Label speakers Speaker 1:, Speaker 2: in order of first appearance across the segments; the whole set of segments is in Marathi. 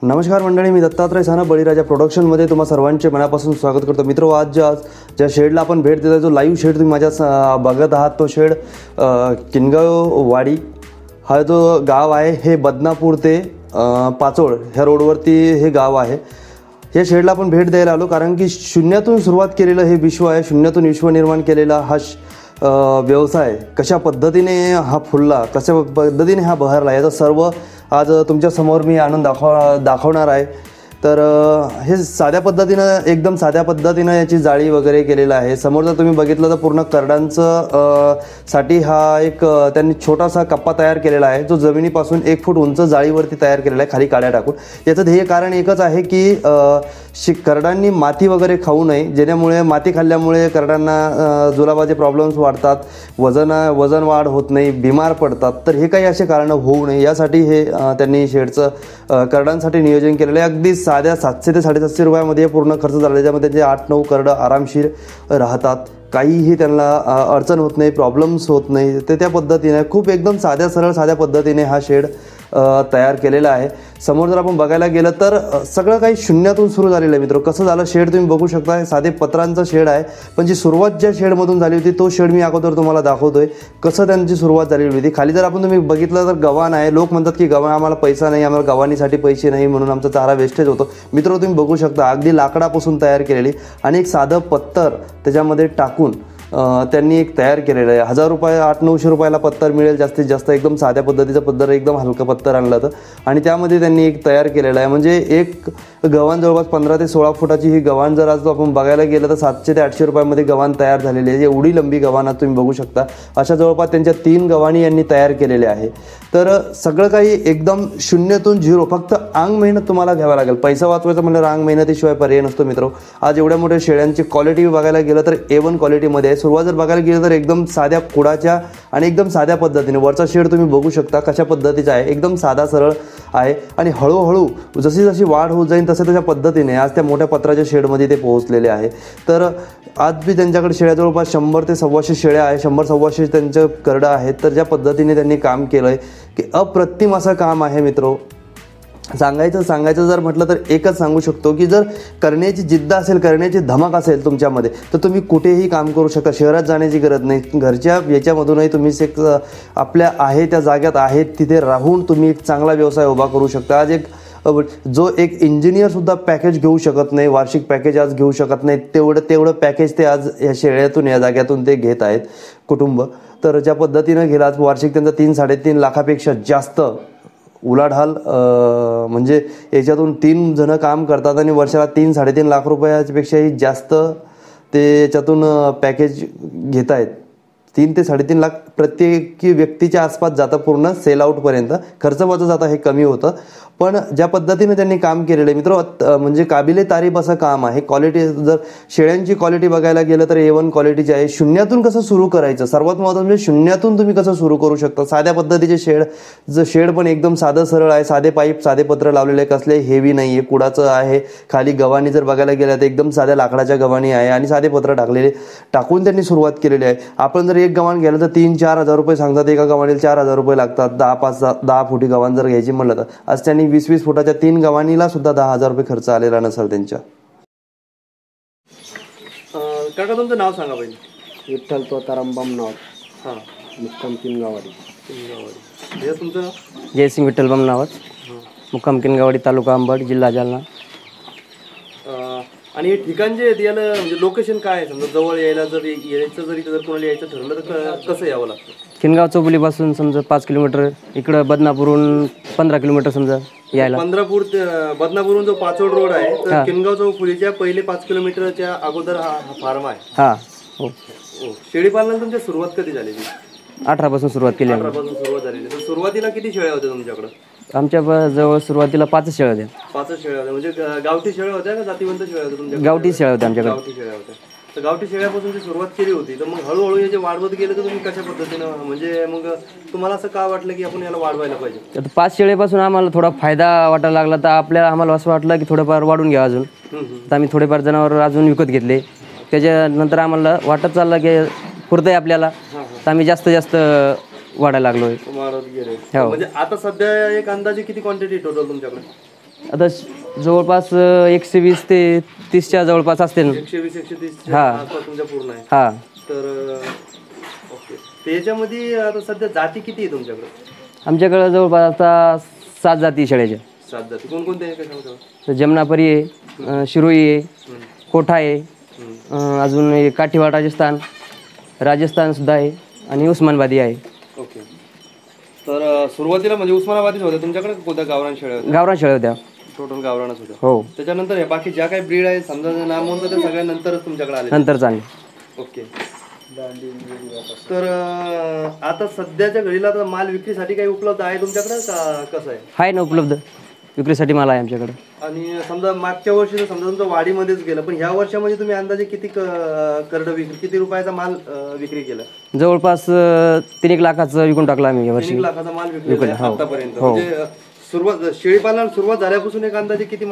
Speaker 1: नमस्कार मंडळी, मी दत्तात्रय साना बळीराजा प्रोडक्शनमध्ये तुम्हा सर्वांचे मनापासून स्वागत करतो. मित्र, आज ज्या शेडला आपण भेट देतो, जो लाईव्ह शेड तुम्ही माझ्या बघत आहात, तो शेड किनगाव वाडी हा जो गाव आहे, हे बदनापूर ते पाचोड ह्या रोडवरती हे गाव आहे. या शेडला आपण भेट द्यायला आलो कारण की शून्यातून सुरुवात केलेलं हे विश्व आहे. शून्यातून विश्व निर्माण केलेला हा व्यवसाय कशा पद्धतीने हा फुलला, कशा पद्धतीने हा बहरला, याचं सर्व आज तुमच्या समोर मी आणून दाखवणार आहे. तर हे साध्या पद्धतीनं, एकदम साध्या पद्धतीनं याची जाळी वगैरे केलेलं आहे. समोर जर तुम्ही बघितलं तर पूर्ण करडांचं साठी हा एक त्यांनी छोटासा कप्पा तयार केलेला आहे, जो जमिनीपासून 1 फूट उंच जाळीवरती तयार केलेला आहे, खाली काड्या टाकून. याचं ध्येय कारण एकच आहे की करडांनी माती वगैरे खाऊ नये, जेण्यामुळे माती खाल्ल्यामुळे करडांना जुलाबाचे प्रॉब्लेम्स वाढतात, वजन वाढ होत नाही, बिमार पडतात. तर हे काही असे कारणं होऊ नये यासाठी हे त्यांनी शेडचं करडांसाठी नियोजन केलेलं आहे. अगदी साध्या 700 ते 750 रुपयामध्ये पूर्ण खर्च झाला, ज्याच्यामध्ये ते 8-9 करडं आरामशीर राहतात. काहीही त्यांना अडचण होत नाही, प्रॉब्लेम्स होत नाही. ते त्या पद्धतीने खूप एकदम साध्या पद्धतीने हा शेड तयार केलेला आहे. समोर जर आपण बघायला गेलं तर सगळं काही शून्यातून सुरू झालेलं आहे. मित्र, कसं झालं शेड तुम्ही बघू शकता. साधे पत्रांचं शेड आहे, पण जी सुरुवात ज्या शेडमधून झाली होती तो शेड मी अगोदर तुम्हाला दाखवतोय, कसं त्यांची सुरुवात झालेली होती. खाली जर आपण तुम्ही बघितलं तर गव्हाण आहे. लोक म्हणतात की गव्हाण, आम्हाला पैसा नाही, आम्हाला गव्हाणीसाठी पैसे नाही, म्हणून आमचा चारा वेस्टेज होतो. मित्र, तुम्ही बघू शकता अगदी लाकडापासून तयार केलेली आणि एक साधं पत्तर त्याच्यामध्ये टाकून त्यांनी एक तयार केलेलं आहे. 1000 रुपये 800-900 रुपयाला पत्तर मिळेल जास्तीत जास्त. एकदम साध्या पद्धतीचं पत्तर, एकदम हलकं पत्तर आणलं तर, आणि त्यामध्ये त्यांनी एक तयार केलेलं आहे. म्हणजे एक गव्हाण जवळपास 15 ते 16 फुटाची ही गव्हाण जर आज आपण बघायला गेलं तर 700 ते 800 रुपयामध्ये गव्हाण तयार झालेली आहे. एवढी लंबी गव्हाण तुम्ही बघू शकता. अशा जवळपास त्यांच्या 3 गव्हाणी यांनी तयार केलेल्या आहे. तर सगळं काही एकदम शून्यातून झिरो. फक्त अंग मेहनत तुम्हाला घ्यावं लागेल. पैसा वाचवायचं म्हणलं अंग मेहनतीशिवाय पर्याय नसतो. मित्र, आज एवढ्या मोठ्या शेळ्यांची क्वालिटी बघायला गेलं तर A1 क्वालिटीमध्ये आहे. सुरुवात जर बघायला गेलं तर एकदम साध्या कुडाच्या आणि एकदम साध्या पद्धतीने वरचा शेड तुम्ही बघू शकता कशा पद्धतीचा आहे. एकदम साधा सरळ आहे आणि हळूहळू जशी जशी वाढ होत जाईल तसं त्याच्या पद्धतीने आज त्या मोठ्या पत्राच्या शेडमध्ये ते पोहोचलेले आहे. तर आज बी त्यांच्याकडे शेळ्या जवळपास 100 ते 125 शेळ्या आहे. 100-125 त्यांचं करडं आहेत. तर ज्या पद्धतीने त्यांनी काम केलं आहे की अप्रतिम असं काम आहे. मित्र, सांगायचं जर म्हटलं तर एकच सांगू शकतो की जर करण्याची जिद्द असेल, करण्याची धमक असेल तुमच्यामध्ये, तर तुम्ही कुठेही काम करू शकता. शहरात जाण्याची गरज नाही. घरच्या याच्यामधूनही तुम्ही एक आपल्या आहे त्या जाग्यात आहेत तिथे राहून तुम्ही एक चांगला व्यवसाय उभा करू शकता. आज जो एक इंजिनियरसुद्धा पॅकेज घेऊ शकत नाही, वार्षिक पॅकेज आज घेऊ शकत नाही, तेवढं पॅकेज ते आज या शेळ्यातून, या जाग्यातून ते घेत आहेत कुटुंब. तर ज्या पद्धतीनं गेला आज वार्षिक त्यांचा 3-3.5 लाखापेक्षा जास्त उलाढाल, म्हणजे याच्यातून 3 जण काम करतात आणि वर्षाला 3-3.5 लाख रुपयापेक्षाही जास्त ते याच्यातून पॅकेज घेत आहेत. 3 ते 3.5 लाख प्रत्येक व्यक्तीच्या आसपास जातं. पूर्ण सेल आउटपर्यंत खर्च वाचत जाता, हे कमी होतं. पण ज्या पद्धतीने त्यांनी काम केलेलं आहे मित्र, म्हणजे काबिले तारीफ असं काम आहे. क्वालिटी, जर शेळ्यांची क्वालिटी बघायला गेलं तर A1 क्वालिटीची आहे. शून्यातून कसं सुरू करायचं, सर्वात महत्त्वाचं म्हणजे शून्यातून तुम्ही कसं सुरू करू शकता. साध्या पद्धतीचे शेड पण एकदम साधं सरळ आहे. साधे पाईप, साधे पत्र लावलेले, कसले हेवी नाही आहे. कुडाचं आहे. खाली गव्हाणी जर बघायला गेलं तर एकदम साध्या लाकडाच्या गव्हाणी आहे आणि साधे पत्र टाकून त्यांनी सुरुवात केलेली आहे. आपण जर एक गव्हाण घ्यायला तर 3-4 हजार रुपये सांगतात. एका गव्हाणीला 4 हजार रुपये लागतात. 10 फुटी गव्हाण जर घ्यायची म्हणलं तर आज त्यांनी 20-20 फुटाच्या 3 गव्हाणीला सुद्धा 10,000 रुपये खर्च आलेला नसेल त्यांच्या. काका, तुमचं नाव सांगा पाहिजे.
Speaker 2: विठ्ठल तोताराम बमनावर.
Speaker 1: हां,
Speaker 2: मुक्काम किनगावाडी.
Speaker 1: हे तुमचं नाव?
Speaker 2: जयसिंग विठ्ठल बमनावर, मुक्काम किनगावाडी, तालुका अंबड, जिल्हा जालना.
Speaker 1: आणि हे ठिकाण जे आहे याला म्हणजे लोकेशन काय आहे? समजा जवळ यायला जरी कोणाला यायचं ठरलं तर कसं यावं लागतं?
Speaker 2: किनगाव चौबुलीपासून समजा 5 किलोमीटर, इकडं बदनापूरहून 15 किलोमीटर समजा यायला.
Speaker 1: बदनापूरहून जो पाचोड रोड आहे, तर किनगाव चौफुलीच्या पहिले 5 किलोमीटरच्या अगोदर हा फार्म आहे.
Speaker 2: हां, हो.
Speaker 1: शेळी पालनाला तुमची सुरुवात कधी झालेली?
Speaker 2: 18 पासून सुरुवात केली.
Speaker 1: 18 पासून सुरुवात झालेली. तर सुरुवातीला किती शेळ्या होत्या तुमच्याकडे?
Speaker 2: आमच्या जवळ सुरुवातीला 5 शेळ्या होत्या.
Speaker 1: 5 शेळ्या होत्या. म्हणजे गावठी शेळ्या होत्या का जातीवंत शेळ्या होत्या तुमच्या?
Speaker 2: गावठी शेळ्या होत्या आमच्याकडे.
Speaker 1: गावठी शेळ्या होत्या. तर गावठी शेळ्यापासून जी सुरुवात केली होती, तर मग हळूहळू हे जे वाढवत गेलं तर तुम्ही कशा पद्धतीनं, म्हणजे मग तुम्हाला असं का वाटलं की आपण याला वाढवायला पाहिजे?
Speaker 2: तर 5 शेळीपासून आम्हाला थोडा फायदा वाटायला लागला, तर आम्हाला असं वाटलं की थोडंफार वाढून घ्या अजून. तर आम्ही थोडेफार जनावर अजून विकत घेतले. त्याच्यानंतर आम्हाला वाटत चाललं की पुरतंय आपल्याला, तर आम्ही जास्त वाढायला लागलोय.
Speaker 1: वाढत गेले. म्हणजे आता सध्या एक अंदाजे किती क्वांटिटी टोटल तुमच्याकडे?
Speaker 2: आता जवळपास 120 ते 30च्या जवळपास असते ना.
Speaker 1: 120 130
Speaker 2: हा.
Speaker 1: आसपास तुमच्या पूर्ण आहे.
Speaker 2: हा.
Speaker 1: तर ओके. त्याच्यामध्ये आता सध्या जाती किती आहे तुमच्याकडे?
Speaker 2: आमच्याकडं जवळपास आता 7 जाती शेळ्याच्या.
Speaker 1: 7 जाती कोणकोणत्या आहे काय सांगता?
Speaker 2: तर जमनापरी आहे, शिरोई आहे, कोठा आहे, अजून एक काठीवाड राजस्थान सुद्धा आहे आणि उस्मानाबादी आहे.
Speaker 1: ओके. तर सुरुवातीला म्हणजे उस्मानाबादीच होत्या तुमच्याकडे, कोणत्या गावरान शेळ्या होत्या?
Speaker 2: गावरान शेळ्या होत्या.
Speaker 1: टोटल गावरानच होत्या.
Speaker 2: हो.
Speaker 1: त्याच्यानंतर हे बाकी ज्या काही ब्रीड आहे समजा नामवंत ते सगळ्या नंतरच तुमच्याकडे आले?
Speaker 2: नंतर चांगले.
Speaker 1: ओके. तर आता सध्याच्या घडीला आता माल विक्रीसाठी काही उपलब्ध आहे तुमच्याकडे का कसं आहे?
Speaker 2: आहे ना उपलब्ध, विक्रीसाठी माल आहे आमच्याकडे.
Speaker 1: आणि समजा मागच्या वर्षी समजा तुमचं वाढीमध्येच गेलं, पण ह्या वर्षामध्ये तुम्ही अंदाजे किती करड विक्री, किती रुपयाचा माल विक्री केला?
Speaker 2: जवळपास 3 लाखाचं विकून टाकला आम्ही यावर्षी.
Speaker 1: 3 लाखाचा माल विकला आतापर्यंत. म्हणजे सुरुवात शेळीपालनाला सुरुवात झाल्यापासून एक अंदाजे किती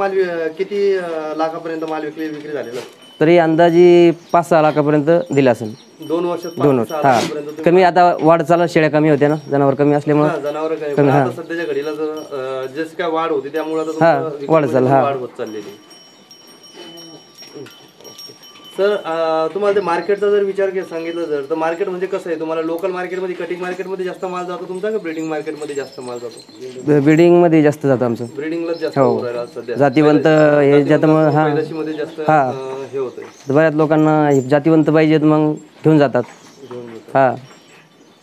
Speaker 1: लाखापर्यंत माल विक्री झालेला?
Speaker 2: तरी अंदाजे 5-6 लाखापर्यंत दिला असेल.
Speaker 1: 2 वर्षात
Speaker 2: 2 वर्ष. हा, कमी आता वाढ चालत, शेळ्या कमी होत्या ना, जनावर कमी असल्यामुळे.
Speaker 1: जनावर काय आता सध्याच्या घडीला जसं काय वाढ होती त्यामुळे वाढ होत चाललेली. सर तुम्हाला ते मार्केटचा जर विचार सांगितलं तर मार्केट म्हणजे कसं आहे? तुम्हाला लोकल मार्केटमध्ये, कटिंग मार्केटमध्ये जास्त माल जातो तुमचा का ब्रीडिंग मार्केटमध्ये जास्त माल जातो?
Speaker 2: ब्रीडिंग मध्ये जास्त जातं आमचं.
Speaker 1: ब्रीडिंगलाच जास्त होऊ राहिलं सध्या.
Speaker 2: जातीवंत हे ज्याच्यामुळे
Speaker 1: मध्ये जास्त हे होतंय.
Speaker 2: बऱ्याच लोकांना जातीवंत पाहिजेत मग घेऊन जातात. हा.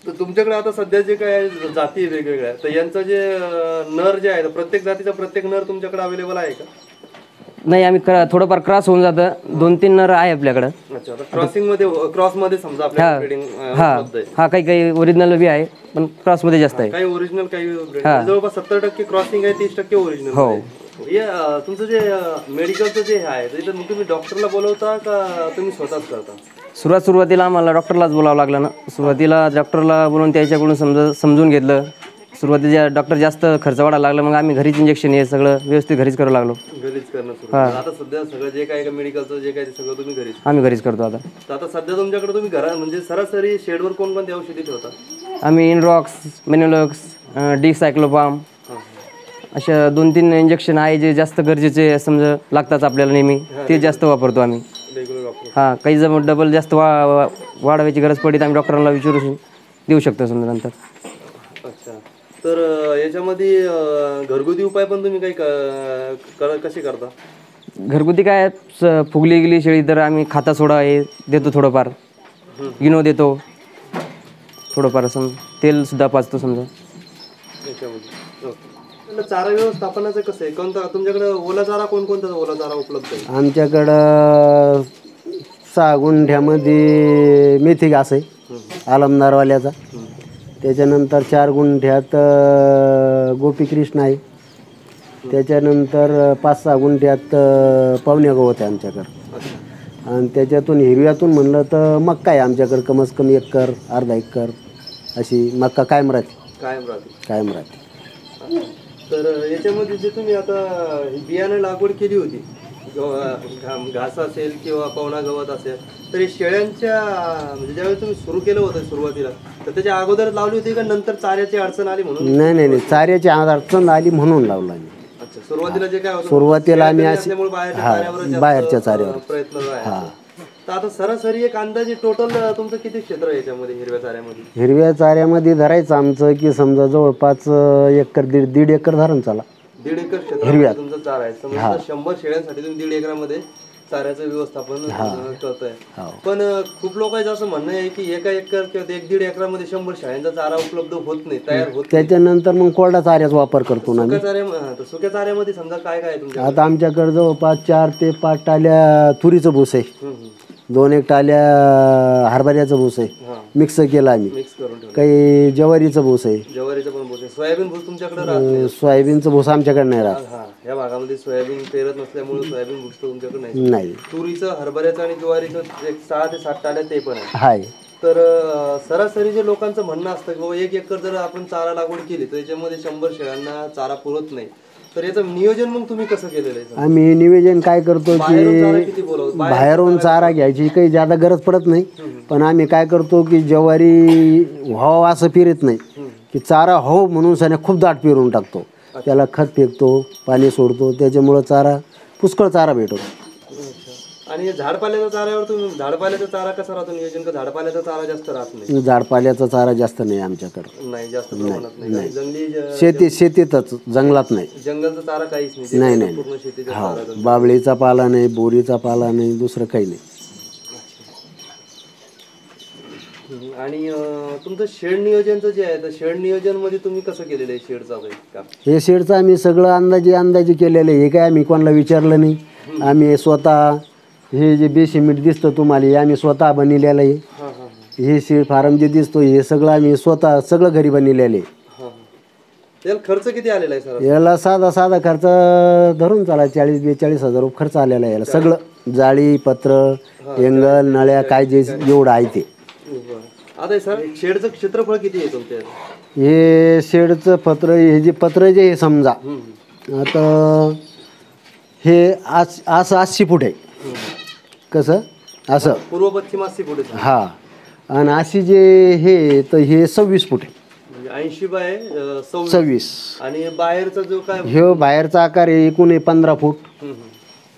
Speaker 1: तर तुमच्याकडे आता सध्या जे काय जाती वेगवेगळ्या, तर यांचं जे नर जे आहे, प्रत्येक जातीचा प्रत्येक नर तुमच्याकडे अवेलेबल आहे का?
Speaker 2: नाही, आम्ही थोडंफार क्रॉस होऊन जातं. 2-3 नर आहे आपल्याकडं.
Speaker 1: अच्छा. क्रॉस मध्ये समजा आपल्याला ब्रीडिंग उपलब्ध आहे.
Speaker 2: हा, काही ओरिजिनल बी आहे, पण क्रॉस मध्ये जास्त आहे.
Speaker 1: काही ओरिजिनल, काही जवळपास 70% क्रॉसिंग आहे, 30% ओरिजिनल. हो. तुमचं जे मेडिकलचं जे आहे, तर तुम्ही डॉक्टरला बोलवता का तुम्ही स्वतःच करता?
Speaker 2: सुरुवातीला आम्हाला डॉक्टरलाच बोलावं लागलं ना. सुरुवातीला डॉक्टरला बोलून त्याच्याकडून समजून घेतलं. सुरुवातीला डॉक्टर जास्त खर्च वाढायला लागला, मग आम्ही घरीच इंजेक्शन हे सगळं व्यवस्थित घरीच करावं लागलो.
Speaker 1: घरीच करणं सुरू. आता सध्या सगळं जे काय मेडिकलचं जे काय सगळं तुम्ही घरीच?
Speaker 2: आम्ही घरीच करतो आता.
Speaker 1: आता सध्या तुमच्याकडे तुम्ही घरा म्हणजे सरासरी शेडवर कोणकोणती औषधी ठेवता?
Speaker 2: आम्ही इनरॉक्स, मेनोलॉक्स, डिसायक्लोपाम अशा 2-3 इंजेक्शन आहे जे जास्त गरजेचे समजा लागतात आपल्याला नेहमी, ते जास्त वापरतो आम्ही. हा, काही जर डबल जास्त वाढवायची गरज पडली तर आम्ही डॉक्टरांना विचारून देऊ शकतो समजा नंतर. अच्छा.
Speaker 1: तर याच्यामध्ये घरगुती उपाय पण तुम्ही काही कसे करता?
Speaker 2: घरगुती काय, फुगली गेली शेळी तर आम्ही खाता सोडा हे देतो, थोडंफार इनो देतो, थोडंफार तेल सुद्धा पाजतो समजा
Speaker 1: याच्यामध्ये. चारा व्यवस्थापनाचं कसं आहे? कोणता तुमच्याकडे ओला चारा, कोणकोणता ओला चारा उपलब्ध आहे?
Speaker 3: आमच्याकडं 6 गुंठ्यामध्ये मेथी घास आहे आलमदारवाल्याचा. त्याच्यानंतर 4 गुंठ्यात गोपी कृष्ण आहे. त्याच्यानंतर 5-6 गुंठ्यात पावण्या गवत आहे आमच्याकडं. आणि त्याच्यातून हिरव्यातून म्हणलं तर मक्का आहे आमच्याकडं, कमीत कमी 1 एकर, अर्धा एकर अशी मक्का कायम राहते.
Speaker 1: तर याच्यामध्ये जे तुम्ही आता बियाणं लागवड केली होती, घास असेल किंवा पावणा गवत असेल, तर हे शेळ्यांच्या म्हणजे ज्यावेळी तुम्ही सुरू केलं होतं सुरुवातीला, तर त्याच्या अगोदर लावली होती का नंतर चाऱ्याची अडचण आली म्हणून?
Speaker 3: नाही, चाऱ्याची अडचण आली म्हणून लावला आम्ही.
Speaker 1: अच्छा. सुरुवातीला जे काय होतं,
Speaker 3: सुरुवातीला आम्ही
Speaker 1: बाहेरच्या चाऱ्यावर प्रयत्न आहे. तर आता सरासरी एक अंदाजे टोटल तुमचं किती क्षेत्र आहे याच्यामध्ये हिरव्या चाऱ्यामध्ये?
Speaker 3: हिरव्या चाऱ्यामध्ये धरायचं आमचं की समजा जवळपास 1 एकर, 1.5 एकर धरण चला.
Speaker 1: 1.5 एकर क्षेत्र तुमचं चारा आहे. समजा 100 शेळ्यांसाठी तुम्ही 1.5 एकरामध्ये चाऱ्याचं व्यवस्थापन करताय. पण खूप लोकांचं असं म्हणणं आहे की 1 एकर किंवा 1-1.5 एकरामध्ये 100 शेळ्यांचा चारा उपलब्ध होत नाही, तयार होत.
Speaker 3: त्याच्यानंतर मग कोरडा चाऱ्याचा वापर करतो ना.
Speaker 1: सुक्या चाऱ्यामध्ये समजा काय काय तुमच्या?
Speaker 3: आता आमच्याकडे जवळपास 4 ते 5 टाल्या तुरीचं भूस आहे, 2-1 टाल्या हरभऱ्याचं भूस आहे, मिक्स केलं आम्ही.
Speaker 1: मिक्स करून ठेवलं.
Speaker 3: काही ज्वारीचं भूस आहे.
Speaker 1: ज्वारीचं पण भूस आहे. सोयाबीन भूस तुमच्याकडे राहत नाही?
Speaker 3: सोयाबीनचं भूस आमच्याकडे नाही राहत.
Speaker 1: या भागामध्ये सोयाबीन पेरत नसल्यामुळे सोयाबीन भूस तुमच्याकडे
Speaker 3: नाही.
Speaker 1: तुरीचं, हरभऱ्याचं आणि ज्वारीचं 6 ते 7 टाल्या ते पण
Speaker 3: आहे.
Speaker 1: तर सरासरी जे लोकांचं म्हणणं असतं की बाबा 1 एकर जर आपण चारा लागवड केली तर याच्यामध्ये 100 शेळ्यांना चारा पुरत नाही, तर याचं नियोजन मग तुम्ही कसं केलेलं आहे?
Speaker 3: आम्ही नियोजन काय करतो की बाहेरून चारा घ्यायची काही ज्यादा गरज पडत नाही, पण आम्ही काय करतो की ज्वारी व्हावं असं फिरत नाही की चारा हो म्हणून सने खूप दाट पेरून टाकतो. त्याला खत फेकतो, पाणी सोडतो, त्याच्यामुळं चारा पुष्कळ चारा भेटतो.
Speaker 1: आणि झाडपाल्याचा चाऱ्यावर तुम्ही झाडपाल्याचा चारा कसा राहतो नियोजन, का झाडपाल्याचा चारा जास्त राहत नाही?
Speaker 3: झाडपाल्याचा चारा जास्त नाही आमच्याकडं.
Speaker 1: नाही जास्त प्रमाणात नाही. जंगली
Speaker 3: शेतीतच, जंगलात नाही.
Speaker 1: जंगलचा चारा काहीच नाही.
Speaker 3: नाही नाही
Speaker 1: पूर्ण शेतीचा
Speaker 3: हा,
Speaker 1: चारा.
Speaker 3: बाबळीचा पाला नाही, बोरीचा पाला नाही, दुसरं काही नाही.
Speaker 1: आणि तुमचं शेड नियोजनचं जे आहे तर शेड नियोजन मध्ये तुम्ही कसं केलेलं आहे शेडचा काम?
Speaker 3: हे शेडचं आम्ही सगळं अंदाजे केलेलं आहे. हे काय आम्ही कोणाला विचारलं नाही. आम्ही स्वतः हे जे बेसिमेंट दिसतं तुम्हाला हे आम्ही स्वतः बनविलेलं आहे. हे शेड फार्म जे दिसतो हे सगळं आम्ही स्वतः सगळं घरी बनविलेलं आहे.
Speaker 1: त्याला खर्च किती आलेला आहे सर?
Speaker 3: याला साधा खर्च धरून चाला 40-42 हजार रुपये खर्च आलेला आहे याला. सगळं जाळी, पत्र, एंगल, नळ्या काय जे एवढं आहे ते.
Speaker 1: आता सर शेडचं क्षेत्रफळ किती आहे तुमच्या?
Speaker 3: हे शेडचं हे जे पत्र जे आहे समजा आता हे असं 80 फूट आहे. कसं असं
Speaker 1: पूर्व पश्चिम 80 फूट आहे.
Speaker 3: हा, आणि अशी जे हे तर हे 26 फूट आहे.
Speaker 1: 80 बाय
Speaker 3: 26.
Speaker 1: आणि बाहेरचा जो काय
Speaker 3: हे बाहेरचा आकार आहे एकूण आहे 15 फूट,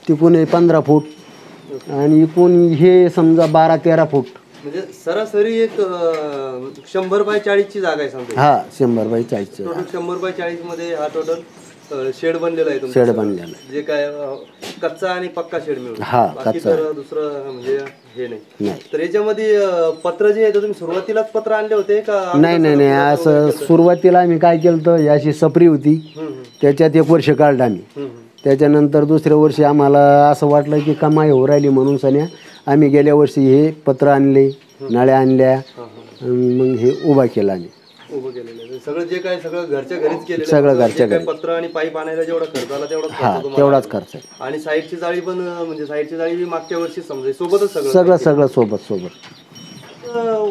Speaker 3: तिकून आहे 15 फूट, आणि एकूण हे समजा 12-13 फूट.
Speaker 1: म्हणजे सरासरी एक 100 बाय 40 ची जागा आहे समजा.
Speaker 3: हा, 100 बाय 40.
Speaker 1: टोटल 100 बाय 40 मध्ये हा टोटल शेड बनलेला आहे तुमचा.
Speaker 3: शेड बनलेला
Speaker 1: जे काय कच्चा आणि पक्का शेड मिळून.
Speaker 3: हा,
Speaker 1: बाकी
Speaker 3: कच्चा.
Speaker 1: तर दुसरं म्हणजे हे नाही.
Speaker 3: नाही
Speaker 1: तर याच्यामध्ये पत्र जे आहे ते तुम्ही सुरुवातीलाच पत्र आणले होते का?
Speaker 3: नाही असं सुरुवातीला आम्ही काय केलं तर अशी सपरी होती, त्याच्यात 1 वर्ष काढलं आम्ही. त्याच्यानंतर दुसऱ्या वर्षी आम्हाला असं वाटलं की कमाई हो राहिली म्हणून सन्या आम्ही गेल्या वर्षी हे पत्र आणले, नळ्या आणल्या, मग हे उभा केला आम्ही.
Speaker 1: उभं केलेलं आहे सगळं जे काय सगळं घरच्या घरीच केलेलं
Speaker 3: सगळं घरच्या घरी.
Speaker 1: पत्र आणि पाईप आणायला जेवढा खर्च आला तेवढाच
Speaker 3: हा,
Speaker 1: खर्च तुम्हाला.
Speaker 3: तेवढाच खर्च आहे.
Speaker 1: आणि साईडची जाळी पण म्हणजे साईडची जाळी बी मागच्या वर्षी समजा सोबतच
Speaker 3: सगळं सोबत.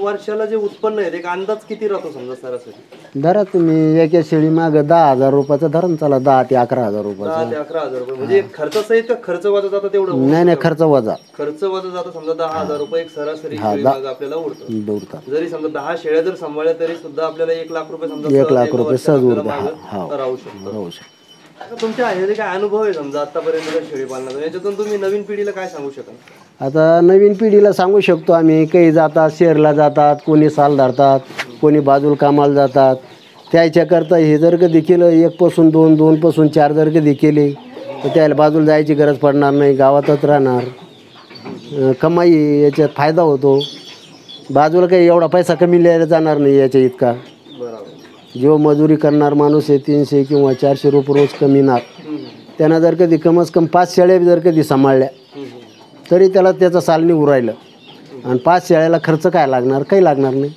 Speaker 1: वर्षाला जे उत्पन्न आहे एक अंदाज किती राहतो समजा सरासरी?
Speaker 3: धरा तुम्ही एका शेळी माग 10,000 रुपयाचं धरण चला, 10 ते 11,000 रुपयाचं.
Speaker 1: 10 ते 11,000 रुपये म्हणजे खर्च सहित का खर्च वजा जातं तेवढं?
Speaker 3: नाही खर्च वजा.
Speaker 1: खर्च वजा जातं समजा 10,000 रुपये एक सरासरी शेळी मागं आपल्याला उरतं.
Speaker 3: दौडतात.
Speaker 1: जरी समजा 10 शेळ्या जर सांभाळल्या तरी सुद्धा आपल्याला 1 लाख रुपये समजा
Speaker 3: 1 लाख रुपये सहज उरतं.
Speaker 1: राहू शकतो.
Speaker 3: राहू शकतो.
Speaker 1: तुमच्या आहे काय अनुभव आहे समजा आतापर्यंत शेळी पालनाचा, याच्यातून तुम्ही नवीन पिढीला काय सांगू शकाल?
Speaker 3: आता नवीन पिढीला सांगू शकतो आम्ही, काही जातात शहरला जातात, कोणी साल धरतात, कोणी बाजूला कामाला जातात. त्याच्याकरता हे जर कधी केलं 1 पासून 2, 2 पासून 4 जर कधी केले तर त्याला बाजूला जायची गरज पडणार नाही, गावातच राहणार. कमाई याच्यात फायदा होतो. बाजूला काही एवढा पैसा कमी लिहायला जाणार नाही याच्या इतका. जो मजुरी करणार माणूस आहे 300 किंवा 400 रुपये रोज कमीणार, त्यांना जर कधी कमस कम 5 शेळ्या जर कधी सांभाळल्या तरी त्याला त्याचं साल निघून राहिलं. आणि 5 शेळ्याला खर्च काय लागणार? काही लागणार नाही.